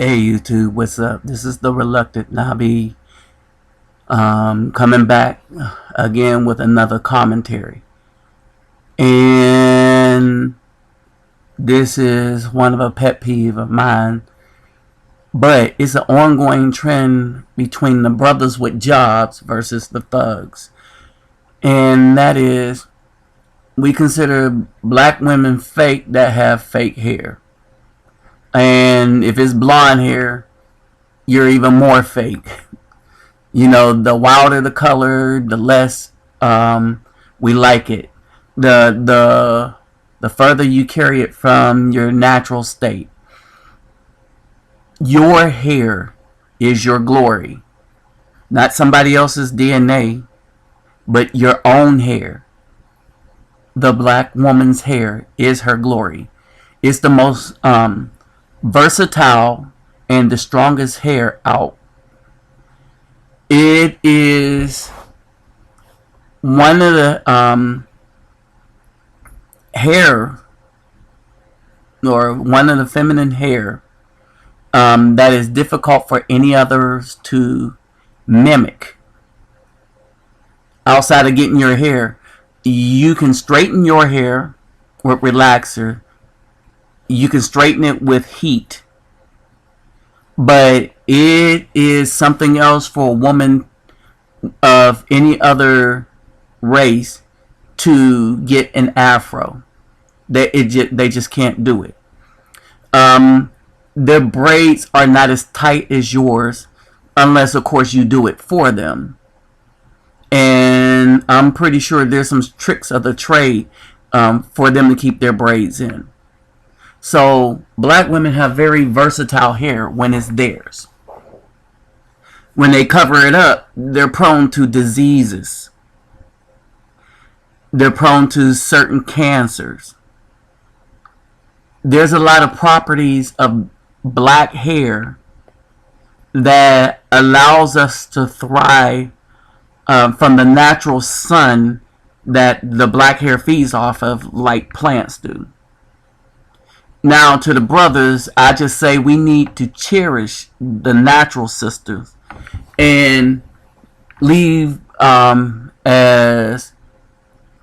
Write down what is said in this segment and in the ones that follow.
Hey YouTube, what's up? This is the Reluctant Nabi, coming back again with another commentary. And this is one of a pet peeve of mine, but it's an ongoing trend between the brothers with jobs versus the thugs. And that is, we consider black women fake that have fake hair. And if it's blonde hair, you're even more fake. You know, the wilder the color, the less we like it. The further you carry it from your natural state. Your hair is your glory, not somebody else's DNA, but your own hair. The black woman's hair is her glory. It's the most versatile and the strongest hair out. It is one of the hair, or one of the feminine hair, that is difficult for any others to mimic. Outside of getting your hair, you can straighten your hair with relaxer. You can straighten it with heat. But it is something else for a woman of any other race to get an afro. They just can't do it. Their braids are not as tight as yours, unless of course you do it for them. And I'm pretty sure there's some tricks of the trade for them to keep their braids in. So black women have very versatile hair when it's theirs. When they cover it up, they're prone to diseases. They're prone to certain cancers. There's a lot of properties of black hair that allows us to thrive from the natural sun that the black hair feeds off of, like plants do. Now, to the brothers, I just say we need to cherish the natural sisters and leave, as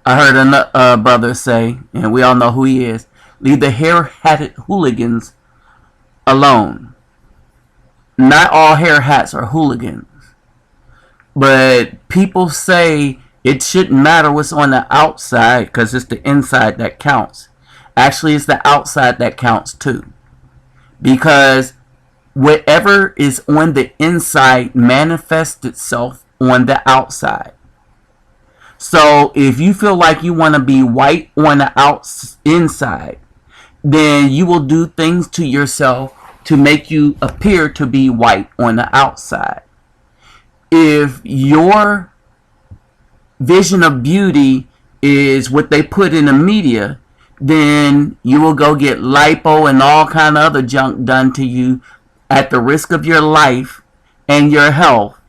I heard a brother say, and we all know who he is, leave the hair-hatted hooligans alone. Not all hair hats are hooligans, but people say it shouldn't matter what's on the outside because it's the inside that counts. Actually, it's the outside that counts too, because whatever is on the inside manifests itself on the outside. So if you feel like you want to be white on the inside, then you will do things to yourself to make you appear to be white on the outside. If your vision of beauty is what they put in the media, then you will go get lipo and all kind of other junk done to you at the risk of your life and your health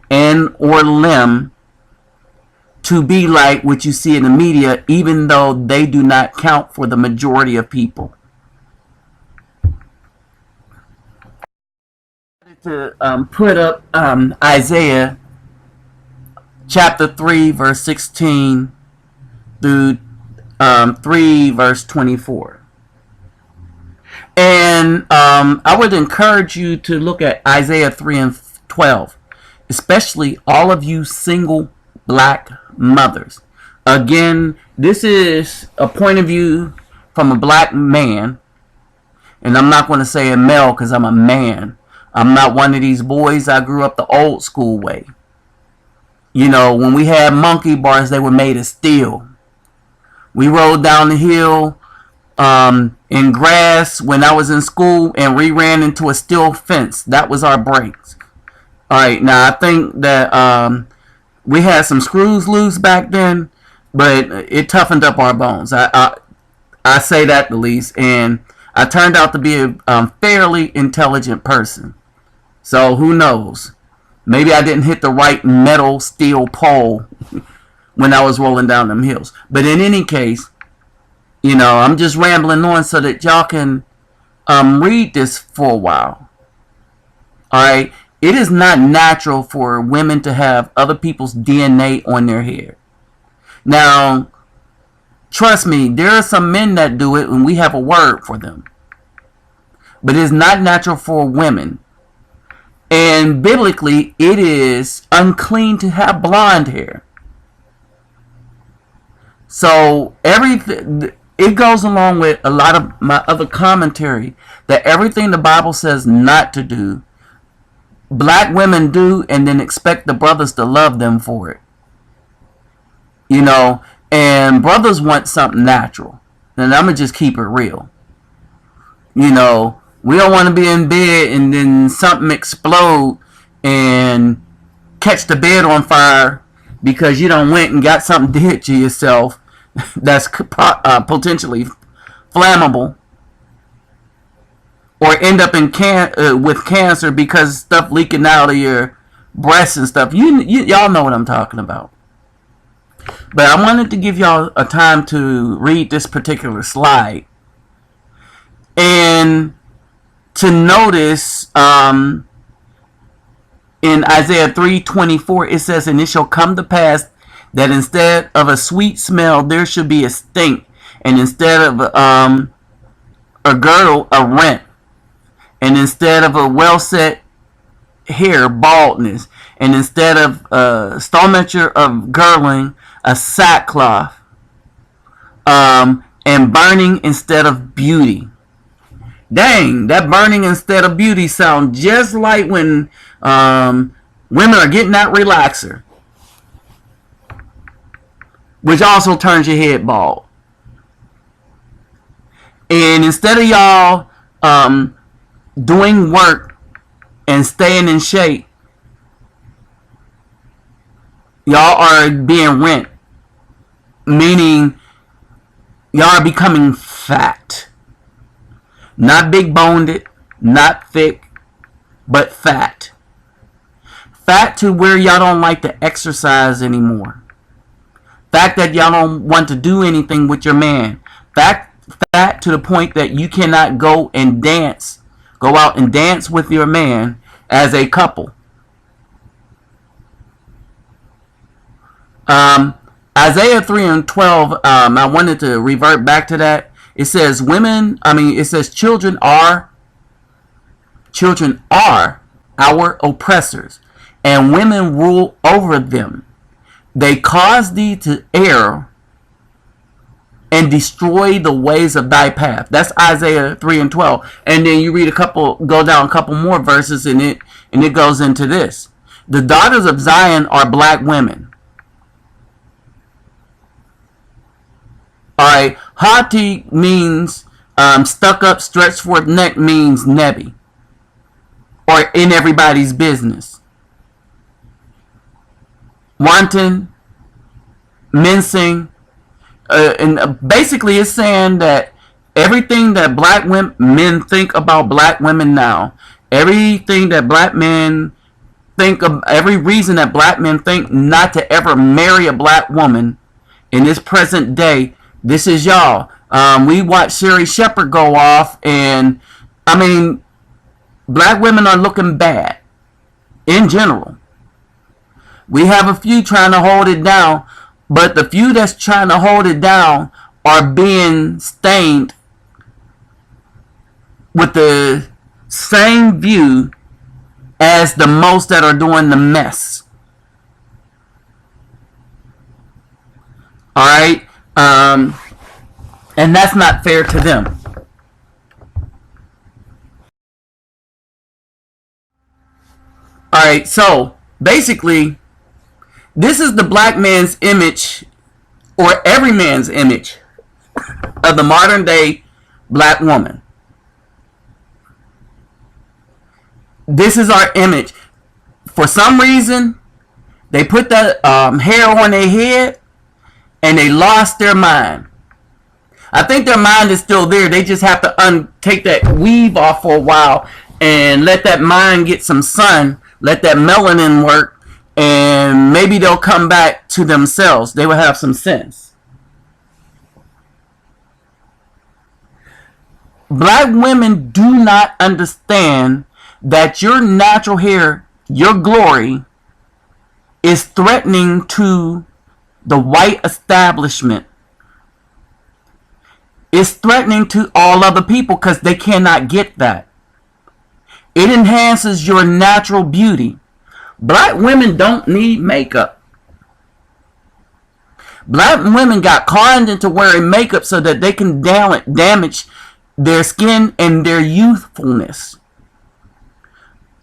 and or limb to be like what you see in the media, even though they do not count for the majority of people. To put up Isaiah chapter 3 verse 16 through 3 verse 24. And I would encourage you to look at Isaiah 3 and 12, especially all of you single black mothers. Again, this is a point of view from a black man, and I'm not going to say a male because I'm a man. I'm not one of these boys. I grew up the old school way. You know, when we had monkey bars, they were made of steel. We rode down the hill in grass when I was in school, and we ran into a steel fence. That was our brakes. Alright, now I think that we had some screws loose back then, but it toughened up our bones. I say that the least, and I turned out to be a fairly intelligent person. So who knows? Maybe I didn't hit the right metal steel pole when I was rolling down them hills. But in any case, you know, I'm just rambling on so that y'all can read this for a while. Alright? It is not natural for women to have other people's DNA on their hair. Now, trust me, there are some men that do it and we have a word for them. But it is not natural for women. And biblically, it is unclean to have blonde hair. So everything, it goes along with a lot of my other commentary that everything the Bible says not to do, black women do, and then expect the brothers to love them for it. You know, and brothers want something natural. And I'm going to just keep it real. You know, we don't want to be in bed and then something explode and catch the bed on fire because you done went and got something did to yourself that's potentially flammable, or end up in with cancer because stuff leaking out of your breasts and stuff. Y'all know what I'm talking about. But I wanted to give y'all a time to read this particular slide and to notice in Isaiah 3:24 it says, "And it shall come to pass that instead of a sweet smell there should be a stink, and instead of a girdle, a rent, and instead of a well set hair, baldness, and instead of stomacher of girdling, a sackcloth, and burning instead of beauty." Dang, that burning instead of beauty sounds just like when women are getting that relaxer, which also turns your head bald. And instead of y'all doing work and staying in shape, y'all are being rent, meaning y'all are becoming fat. Not big boned, not thick, but fat. Fat to where y'all don't like to exercise anymore. Fact that y'all don't want to do anything with your man. Fat to the point that you cannot go and dance, go out and dance with your man as a couple. Isaiah 3:12, I wanted to revert back to that. It says children are our oppressors, and women rule over them. They cause thee to err and destroy the ways of thy path. That's Isaiah 3:12. And then you read go down a couple more verses in it, and it goes into this. The daughters of Zion are black women. Alright, haughty means stuck up, stretched forth neck means nebby, or in everybody's business. Wanton, mincing, and basically it's saying that everything that black men think about black women now, everything that black men think of, every reason that black men think not to ever marry a black woman in this present day, this is y'all. We watched Sherry Shepherd go off, and I mean, black women are looking bad in general. We have a few trying to hold it down, but the few that's trying to hold it down are being stained with the same view as the most that are doing the mess. Alright? And that's not fair to them. Alright, so basically, this is the black man's image, or every man's image, of the modern day black woman. This is our image. For some reason, they put that hair on their head and they lost their mind. I think their mind is still there. They just have to take that weave off for a while and let that mind get some sun, let that melanin work, and maybe they'll come back to themselves. They will have some sense. Black women do not understand that your natural hair, your glory, is threatening to the white establishment. It's threatening to all other people because they cannot get that. It enhances your natural beauty. Black women don't need makeup. Black women got conned into wearing makeup so that they can damage their skin and their youthfulness.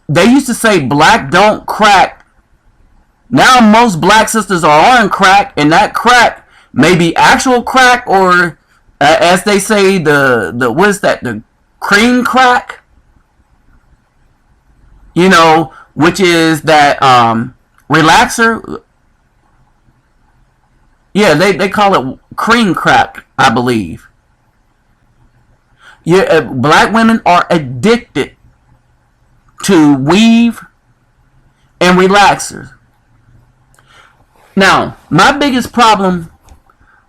They used to say black don't crack. Now most black sisters are on crack, and that crack may be actual crack or, as they say, the what is that? The cream crack. You know, which is that relaxer. Yeah, they call it cream crack, I believe. Yeah, black women are addicted to weave and relaxers. Now, my biggest problem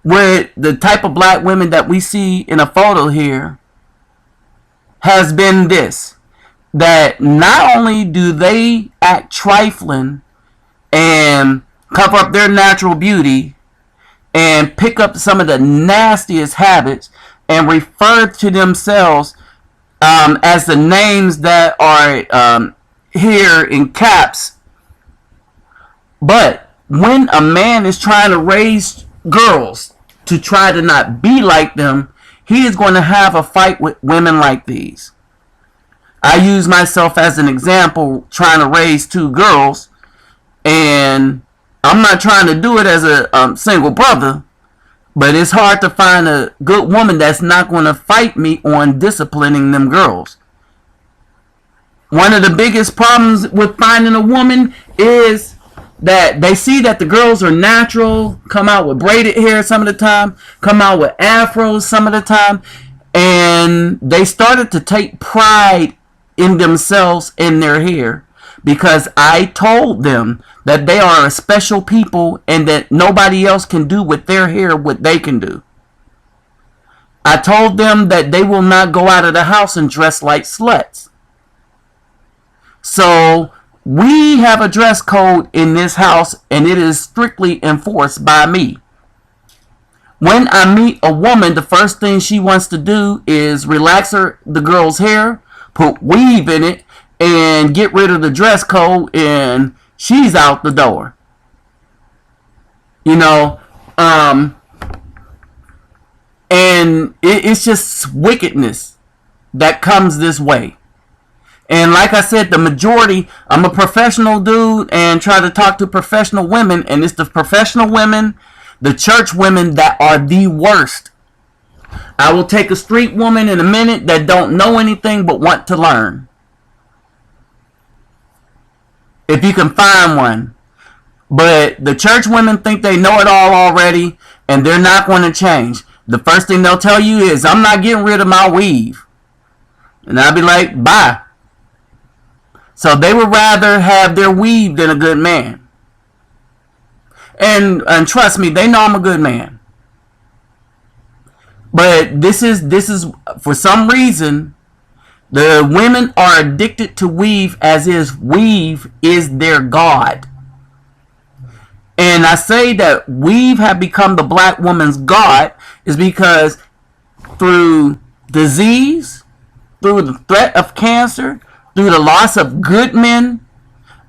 with the type of black women that we see in a photo here has been this: that not only do they act trifling and cover up their natural beauty and pick up some of the nastiest habits and refer to themselves as the names that are here in caps, but when a man is trying to raise girls to try to not be like them, he is going to have a fight with women like these. I use myself as an example, trying to raise two girls, and I'm not trying to do it as a single brother, but it's hard to find a good woman that's not going to fight me on disciplining them girls. One of the biggest problems with finding a woman is that they see that the girls are natural, come out with braided hair some of the time, come out with afros some of the time, and they started to take pride in themselves and their hair, because I told them that they are a special people and that nobody else can do with their hair what they can do. I told them that they will not go out of the house and dress like sluts. So we have a dress code in this house, and it is strictly enforced by me. When I meet a woman, the first thing she wants to do is relax the girl's hair, put weave in it, and get rid of the dress code, and she's out the door. You know, and it's just wickedness that comes this way. And like I said, the majority, I'm a professional dude and try to talk to professional women, and it's the professional women, the church women, that are the worst. I will take a street woman in a minute that don't know anything but want to learn. If you can find one. But the church women think they know it all already, and they're not going to change. The first thing they'll tell you is, I'm not getting rid of my weave. And I'll be like, bye. So they would rather have their weave than a good man. And trust me, they know I'm a good man. But this is for some reason, the women are addicted to weave, as is weave is their god. And I say that weave have become the black woman's god is because through disease, through the threat of cancer, through the loss of good men,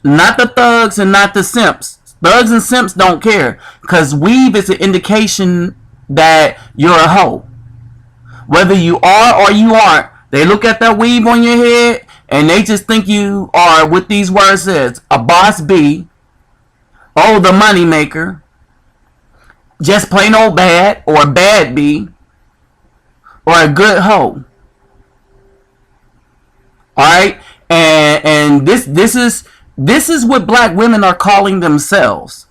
not the thugs and not the simps. Thugs and simps don't care, because weave is an indication that you're a hoe. Whether you are or you aren't, they look at that weave on your head and they just think you are what these words says: a boss B, oh, the money maker, just plain old bad, or a bad B, or a good hoe. Alright? And this is what black women are calling themselves.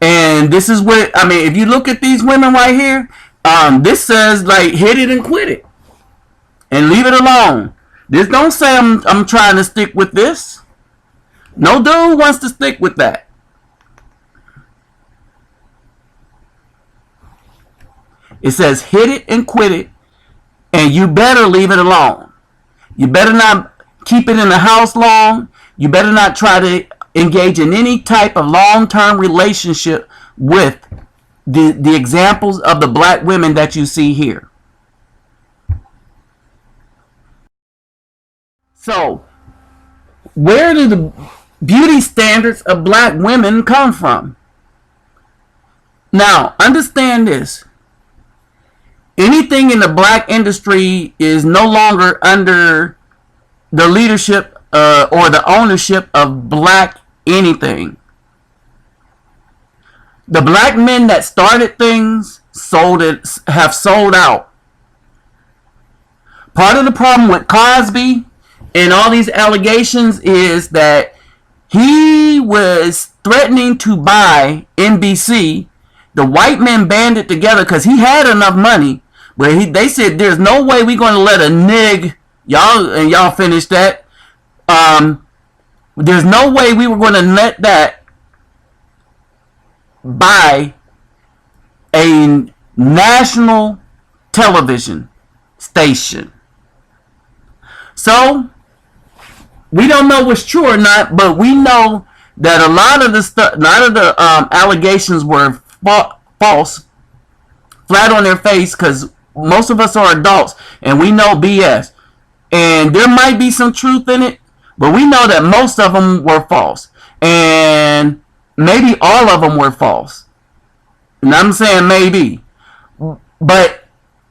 And this is what, I mean, if you look at these women right here, this says, like, hit it and quit it. And leave it alone. This don't say I'm trying to stick with this. No dude wants to stick with that. It says hit it and quit it, and you better leave it alone. You better not keep it in the house long. You better not try to engage in any type of long-term relationship with the examples of the black women that you see here. So, where do the beauty standards of black women come from? Now, understand this. Anything in the black industry is no longer under the leadership or the ownership of black anything. The black men that started things have sold out. Part of the problem with Cosby and all these allegations is that he was threatening to buy NBC. The white men banded together because he had enough money, but they said there's no way we're going to let a nig, y'all finish that. There's no way we were going to let that buy a national television station. So we don't know what's true or not, but we know that a lot of the allegations were false, flat on their face, because most of us are adults and we know BS. And there might be some truth in it, but we know that most of them were false. And maybe all of them were false. And I'm saying maybe. But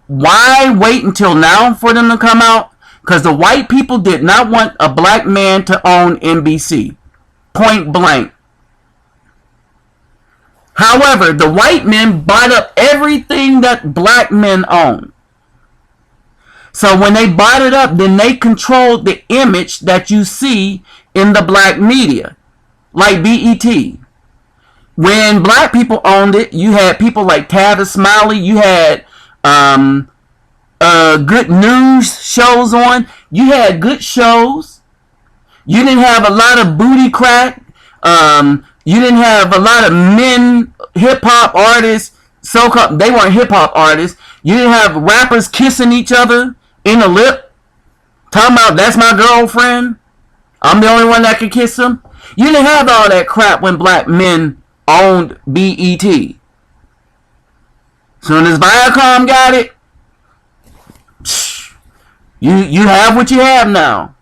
why wait until now for them to come out? Because the white people did not want a black man to own NBC. Point blank. However, the white men bought up everything that black men own. So when they bought it up, then they controlled the image that you see in the black media, like BET. When black people owned it, you had people like Tavis Smiley, you had good news shows on, you had good shows. You didn't have a lot of booty crack. You didn't have a lot of men hip-hop artists, so-called, they weren't hip-hop artists. You didn't have rappers kissing each other in the lip, talking about, that's my girlfriend, I'm the only one that can kiss him. You didn't have all that crap when black men owned BET. Soon as Viacom got it, you have what you have now.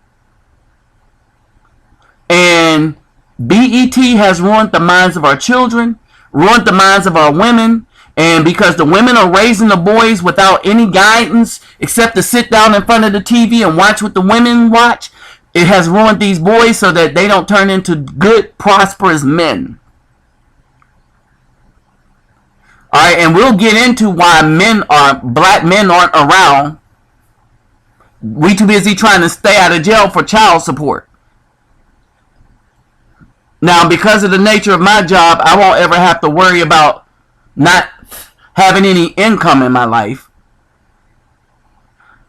And BET has ruined the minds of our children, ruined the minds of our women, and because the women are raising the boys without any guidance except to sit down in front of the TV and watch what the women watch, it has ruined these boys so that they don't turn into good, prosperous men. Alright, and we'll get into why black men aren't around. We too busy trying to stay out of jail for child support. Now, because of the nature of my job, I won't ever have to worry about not having any income in my life.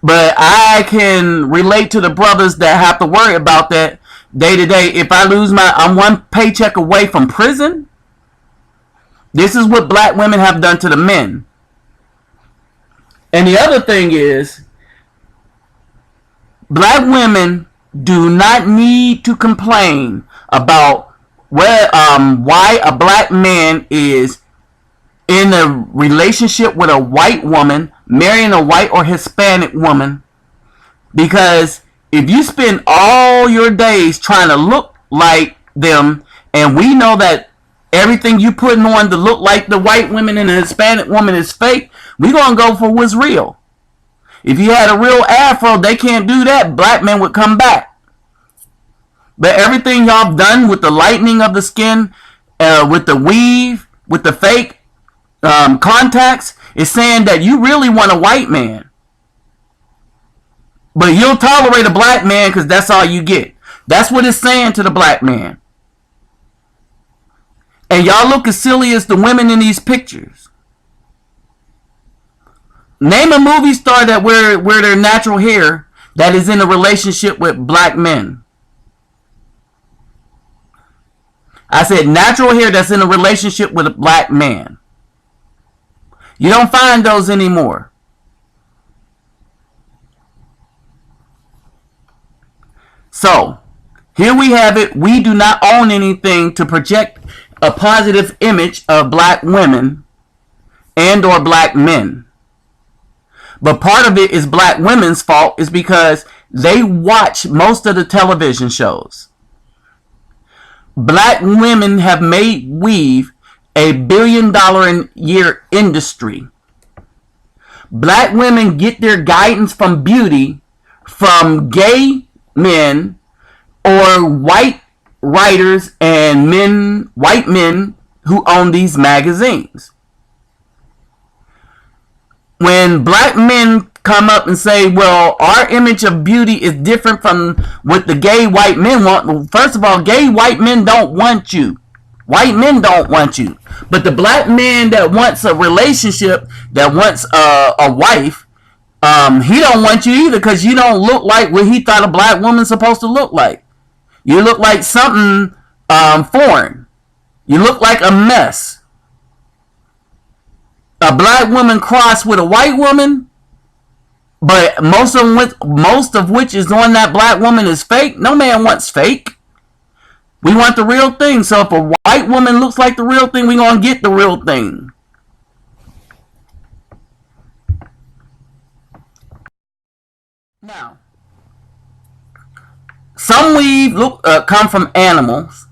But I can relate to the brothers that have to worry about that day to day. If I lose I'm one paycheck away from prison. This is what black women have done to the men. And the other thing is, black women do not need to complain about why a black man is in a relationship with a white woman, marrying a white or Hispanic woman, because if you spend all your days trying to look like them, and we know that everything you putting on to look like the white woman and the Hispanic woman is fake, we gonna go for what's real. If you had a real afro, they can't do that, black men would come back. But everything y'all done with the lightening of the skin, with the weave, with the fake contacts, is saying that you really want a white man. But you'll tolerate a black man because that's all you get. That's what it's saying to the black man. And y'all look as silly as the women in these pictures. Name a movie star that wear their natural hair that is in a relationship with black men. I said natural hair that's in a relationship with a black man. You don't find those anymore. So, here we have it. We do not own anything to project a positive image of black women and or black men. But part of it is black women's fault is because they watch most of the television shows. Black women have made weave a $1 billion a year industry. Black women get their guidance from beauty from gay men or white writers and white men who own these magazines. When black men come up and say, well, our image of beauty is different from what the gay white men want. Well, first of all, gay white men don't want you. White men don't want you. But the black man that wants a relationship, that wants a wife, he don't want you either because you don't look like what he thought a black woman's supposed to look like. You look like something foreign. You look like a mess. A black woman crossed with a white woman, but most of which is on that black woman is fake. No man wants fake. We want the real thing. So if a white woman looks like the real thing, we're going to get the real thing. Now, some weave come from animals.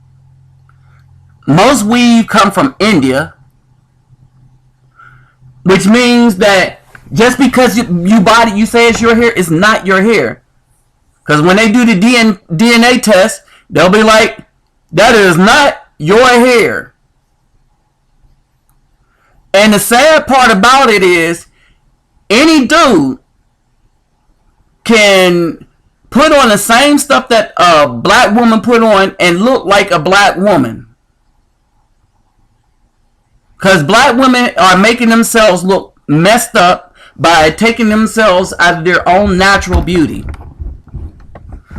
Most weave come from India. Which means that just because you say it's your hair, it's not your hair. Because when they do the DNA test, they'll be like, that is not your hair. And the sad part about it is, any dude can put on the same stuff that a black woman put on and look like a black woman. Because black women are making themselves look messed up by taking themselves out of their own natural beauty.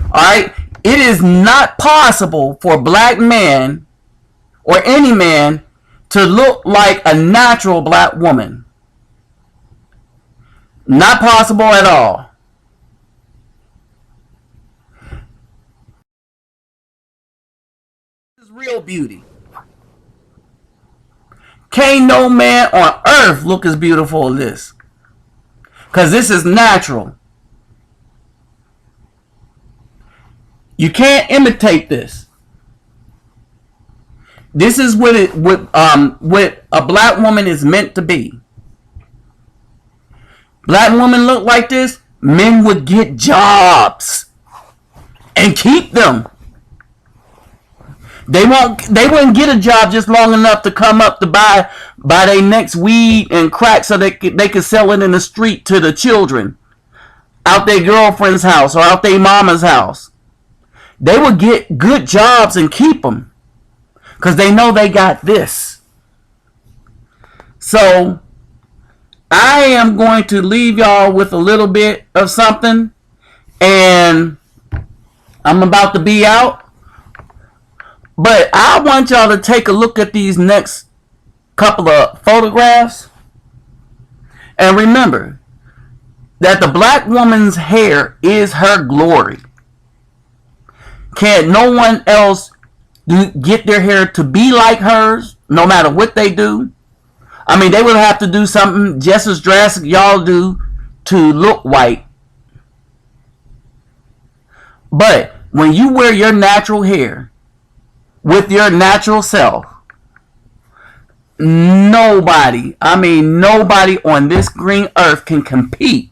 Alright? It is not possible for a black man or any man to look like a natural black woman. Not possible at all. This is real beauty. Can't no man on earth look as beautiful as this. Because this is natural. You can't imitate this. This is what a black woman is meant to be. Black women look like this, men would get jobs and keep them. They wouldn't get a job just long enough to come up to buy their next weed and crack so they could sell it in the street to the children out their girlfriend's house or out their mama's house. They would get good jobs and keep them because they know they got this. So I am going to leave y'all with a little bit of something, and I'm about to be out. But I want y'all to take a look at these next couple of photographs. And remember that the black woman's hair is her glory. Can't no one else get their hair to be like hers, no matter what they do. I mean, they would have to do something just as drastic y'all do to look white. But when you wear your natural hair, with your natural self, nobody on this green earth can compete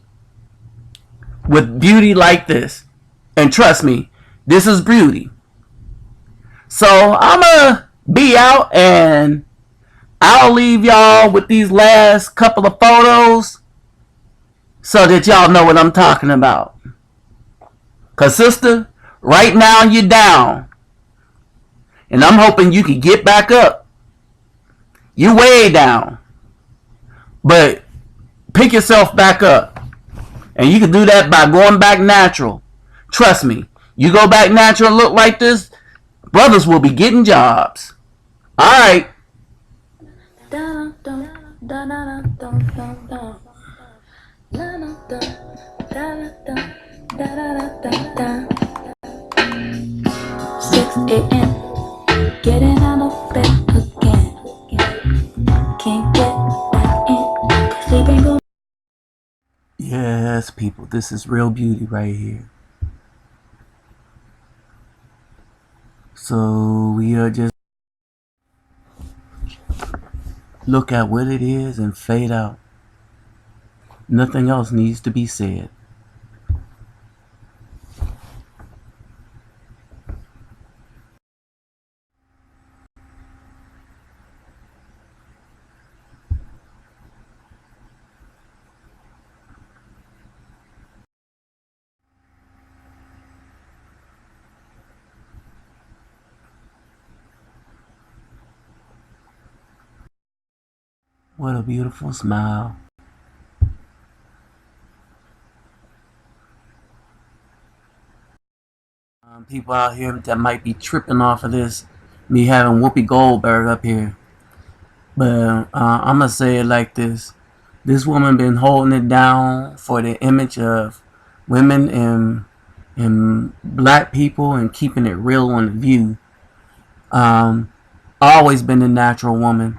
with beauty like this. And trust me, this is beauty. So I'm gonna be out, and I'll leave y'all with these last couple of photos so that y'all know what I'm talking about. Cause sister, right now you're down. And I'm hoping you can get back up. You're way down. But pick yourself back up. And you can do that by going back natural. Trust me. You go back natural and look like this, brothers will be getting jobs. Alright. Eating, getting out of bed again. Can't get back in, 'cause sleeping go. Yes, people, this is real beauty right here. So we are just look at what it is and fade out. Nothing else needs to be said. What a beautiful smile. People out here that might be tripping off of this, me having Whoopi Goldberg up here. But I'm going to say it like this. This woman been holding it down for the image of women and black people and keeping it real on the view. Always been a natural woman.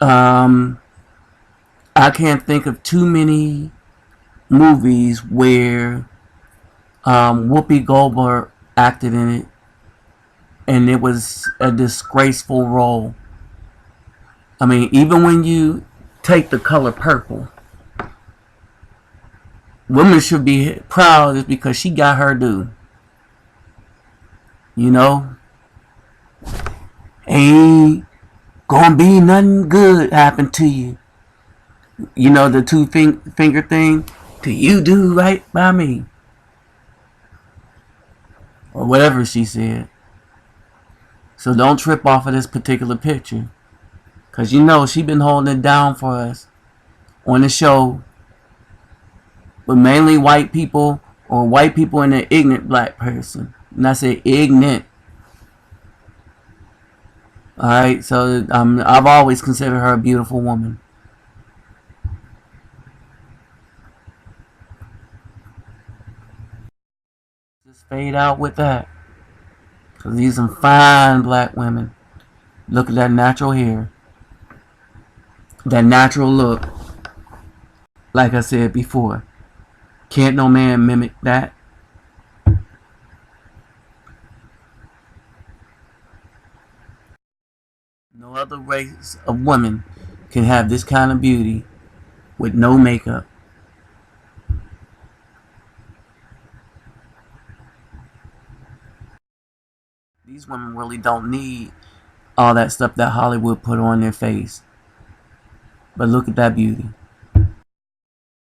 I can't think of too many movies where Whoopi Goldberg acted in it and it was a disgraceful role. I mean, even when you take The Color Purple, women should be proud just because she got her due. You know, ain't gonna be nothing good happen to you. You know the finger thing. Do you do right by me? Or whatever she said. So don't trip off of this particular picture. Because you know she been holding it down for us on the show with mainly white people or white people and an ignorant black person. And I say ignorant. Alright, so I've always considered her a beautiful woman. Just fade out with that. Because these are some fine black women. Look at that natural hair. That natural look. Like I said before. Can't no man mimic that. No other race of women can have this kind of beauty with no makeup. These women really don't need all that stuff that Hollywood put on their face. But look at that beauty.